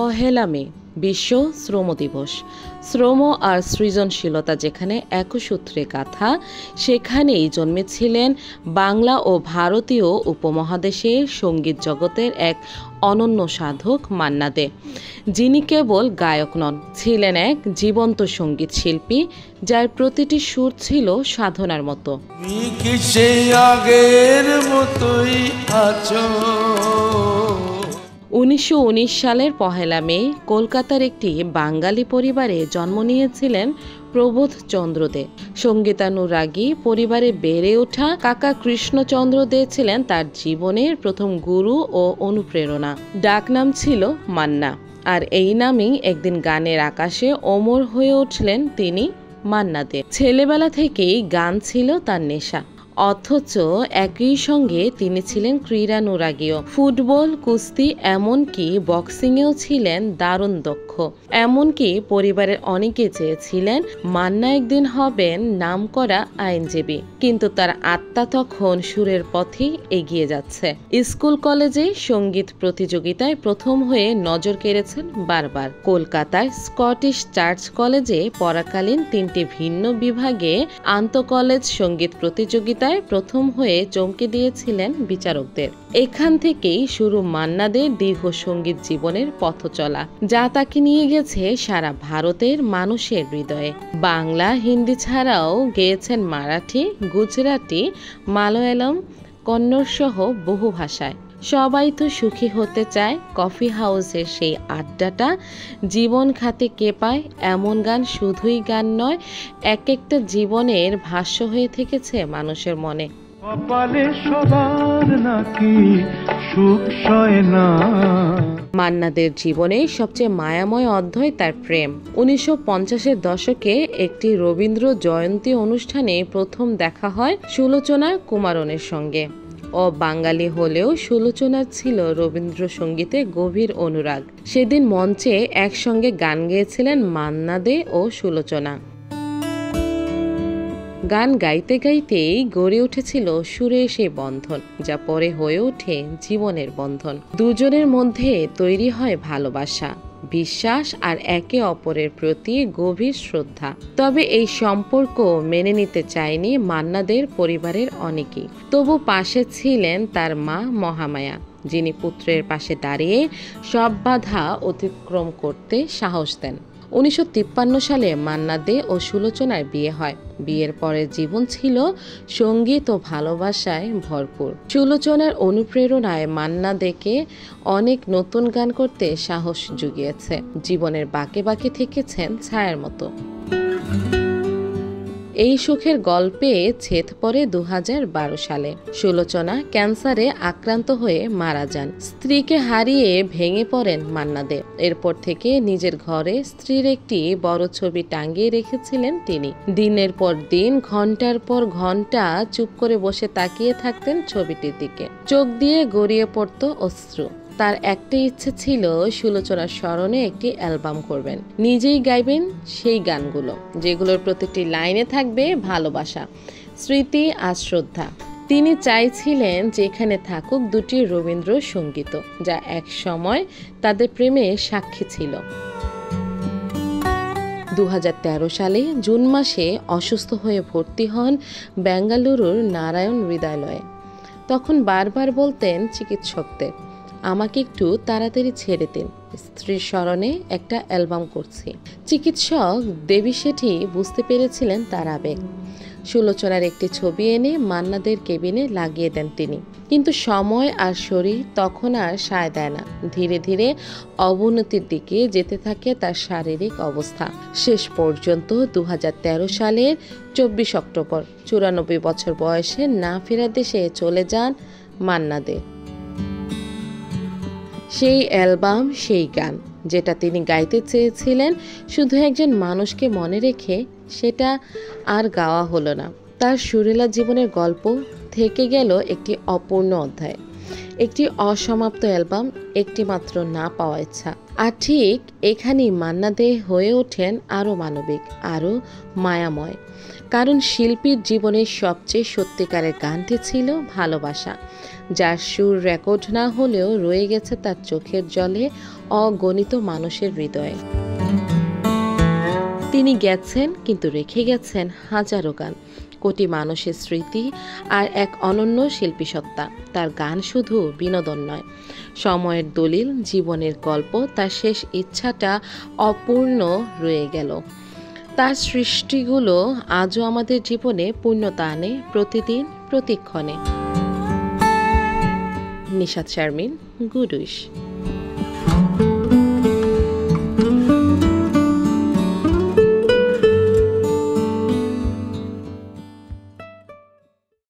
পহেলা মে বিশ্ব শ্রম দিবস। শ্রম আর সৃজনশীলতা যেখানে একসূত্রে গাথা, সেখানেই জন্মেছিলেন বাংলা ও ভারতীয় উপমহাদেশের সঙ্গীত জগতের এক অনন্য সাধক মান্না দে, যিনি কেবল গায়ক নন, ছিলেন এক জীবন্ত সঙ্গীত শিল্পী, যার প্রতিটি সুর ছিল সাধনার মতো। 1919 সালের পহেলা মে কলকাতার একটি বাঙালি পরিবারে জন্ম নিয়েছিলেন প্রবোধ চন্দ্র দে। সঙ্গীতানুরাগী পরিবারে বেড়ে ওঠা কাকা কৃষ্ণচন্দ্র দে ছিলেন তার জীবনের প্রথম গুরু ও অনুপ্রেরণা। ডাকনাম ছিল মান্না, আর এই নামেই একদিন গানের আকাশে অমর হয়ে উঠলেন তিনি, মান্না দে। ছেলেবেলা থেকেই গান ছিল তার নেশা, অথচ একই সঙ্গে তিনি ছিলেন ক্রীড়ানুরাগীও। ফুটবল, কুস্তি, এমনকি বক্সিংয়েও ছিলেন দারুণ দক্ষ। এমনকি পরিবারের অনেকে চেয়েছিলেন মান্না একদিন হবেন নামকরা আইনজীবী, কিন্তু তার আত্মা তখন সুরের পথেই এগিয়ে যাচ্ছে। স্কুল কলেজে সঙ্গীত প্রতিযোগিতায় প্রথম হয়ে নজর কেড়েছেন বারবার। কলকাতার স্কটিশ চার্চ কলেজে পড়াকালীন 3টি ভিন্ন বিভাগে আন্তঃকলেজ সঙ্গীত প্রতিযোগিতা প্রথম হয়ে চমকে দিয়েছিলেন বিচারকদের। এখান থেকেই শুরু মান্না দের দীর্ঘ সঙ্গীত জীবনের পথ চলা, যা তাকে নিয়ে গেছে সারা ভারতের মানুষের হৃদয়ে। বাংলা, হিন্দি ছাড়াও গেয়েছেন মারাঠি, গুজরাটি, মালয়ালম, কন্নড় সহ বহু ভাষায়। সবাই তো সুখী হতে চায়, কফি হাউসের সেই আড্ডাটা, জীবন খাতে কে পায়, এমন গান শুধুই গান নয়, এক একটা জীবনের ভাষ্য হয়ে থেকেছে মানুষের মনে। মান্না দের জীবনে সবচেয়ে মায়াময় অধ্যায় তার প্রেম। 1950-এর দশকে একটি রবীন্দ্র জয়ন্তী অনুষ্ঠানে প্রথম দেখা হয় সুলোচনা কুমারনের সঙ্গে। বাঙালি হলেও সুলোচনার ছিল রবীন্দ্রসঙ্গীতে গভীর অনুরাগ। সেদিন মঞ্চে একসঙ্গে গান গেয়েছিলেন মান্না দে ও সুলোচনা। গান গাইতে গাইতেই গড়ে উঠেছিল সুরের সেই বন্ধন, যা পরে হয়ে ওঠে জীবনের বন্ধন। দুজনের মধ্যে তৈরি হয় ভালোবাসা, বিশ্বাস আর একে অপরের প্রতি গভীর শ্রদ্ধা। তবে এই সম্পর্ক মেনে নিতে চায়নি মান্না দের পরিবারের অনেকেই। তবু পাশে ছিলেন তার মা মহামায়া, যিনি পুত্রের পাশে দাঁড়িয়ে সব বাধা অতিক্রম করতে সাহস দেন। 1953 সালে মান্না দে ও সুলোচনার বিয়ে হয়। বিয়ের পরের জীবন ছিল সঙ্গীত ও ভালোবাসায় ভরপুর। সুলোচনার অনুপ্রেরণায় মান্না দেকে অনেক নতুন গান করতে সাহস জুগিয়েছে। জীবনের বাঁকে বাঁকে থেকেছেন ছায়ার মতো। এই সুখের গল্পে ছেদ পড়ে 2012 সালে। সুলোচনা ক্যান্সারে আক্রান্ত হয়ে মারা যান। স্ত্রীকে হারিয়ে ভেঙে পড়েন মান্না দে। এরপর থেকে নিজের ঘরে স্ত্রীর একটি বড় ছবি টাঙিয়ে রেখেছিলেন তিনি। দিনের পর দিন, ঘন্টার পর ঘন্টা চুপ করে বসে তাকিয়ে থাকতেন ছবিটির দিকে। চোখ দিয়ে গড়িয়ে পড়ত অশ্রু। তার একটা ইচ্ছে ছিল সুলোচনার স্মরণে একটি অ্যালবাম করবেন, নিজেই গাইবেন সেই গানগুলো, যেগুলোর প্রতিটি লাইনে থাকবে ভালোবাসা, স্মৃতি আর শ্রদ্ধা। তিনি চাইছিলেন যেখানে থাকুক দুটি রবীন্দ্র সঙ্গীত, যা এক সময় তাদের প্রেমে সাক্ষী ছিল। 2013 সালে জুন মাসে অসুস্থ হয়ে ভর্তি হন বেঙ্গালুরুর নারায়ণ হৃদয়ালয়ে। তখন বারবার বলতেন চিকিৎসকদের, আমাকে একটু তাড়াতাড়ি ছেড়ে দিন, স্ত্রীর স্মরণে একটা অ্যালবাম করছি। চিকিৎসক দেবী শেঠি বুঝতে পেরেছিলেন তার আবেগ। সুলোচনার একটি ছবি এনে মান্না দের কেবিনে লাগিয়ে দেন তিনি। কিন্তু সময় আর শরীর তখন আর সায় দেয় না। ধীরে ধীরে অবনতির দিকে যেতে থাকে তার শারীরিক অবস্থা। শেষ পর্যন্ত 2013 সালের 24 অক্টোবর 94 বছর বয়সে না ফেরার দেশে চলে যান মান্না দে। সেই অ্যালবাম, সেই গান যেটা তিনি গাইতে চেয়েছিলেন শুধু একজন মানুষকে মনে রেখে, সেটা আর গাওয়া হলো না। তার সুরেলা জীবনের গল্প থেকে গেল একটি অপূর্ণ অধ্যায়। একটি অসমাপ্ত অ্যালবাম, একটি মাত্র না পাওয়া ইচ্ছা। আর ঠিক এখানেই মান্না দে হয়ে ওঠেন আরও মানবিক, আরও মায়াময়। কারণ শিল্পীর জীবনের সবচেয়ে সত্যিকারের গানটি ছিল ভালোবাসা, যার সুর রেকর্ড না হলেও রয়ে গেছে তার চোখের জলে অগণিত মানুষের হৃদয়ে। তিনি গেছেন, কিন্তু রেখে গেছেন হাজারো গান, কোটি মানুষের স্মৃতি আর এক অনন্য শিল্পী সত্তা। তার গান শুধু বিনোদন নয়, সময়ের দলিল, জীবনের গল্প। তার শেষ ইচ্ছাটা অপূর্ণ রয়ে গেল। তার সৃষ্টিগুলো আজও আমাদের জীবনে পূর্ণতা আনে, প্রতিদিন, প্রতিক্ষণে। Nishat Sharmin, good wish.